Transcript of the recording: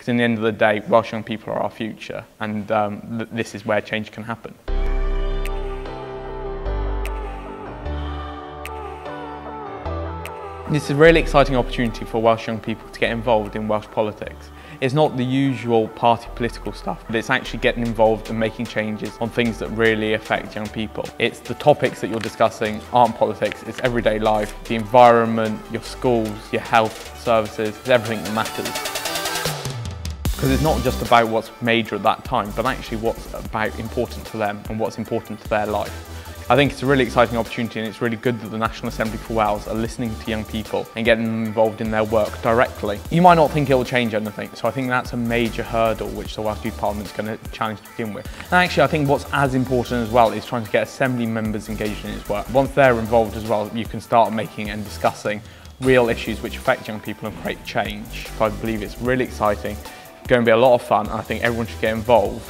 because in the end of the day, Welsh young people are our future, and this is where change can happen. This is a really exciting opportunity for Welsh young people to get involved in Welsh politics. It's not the usual party political stuff, but it's actually getting involved and making changes on things that really affect young people. It's the topics that you're discussing aren't politics, it's everyday life, the environment, your schools, your health services, it's everything that matters. Because it's not just about what's major at that time, but actually what's important to them and what's important to their life. I think it's a really exciting opportunity, and it's really good that the National Assembly for Wales are listening to young people and getting them involved in their work directly. You might not think it will change anything, so I think that's a major hurdle which the Welsh Youth Parliament is going to challenge to begin with. And actually I think what's as important as well is trying to get Assembly members engaged in its work. Once they're involved as well, you can start making and discussing real issues which affect young people and create change. So I believe it's really exciting, going to be a lot of fun, and I think everyone should get involved.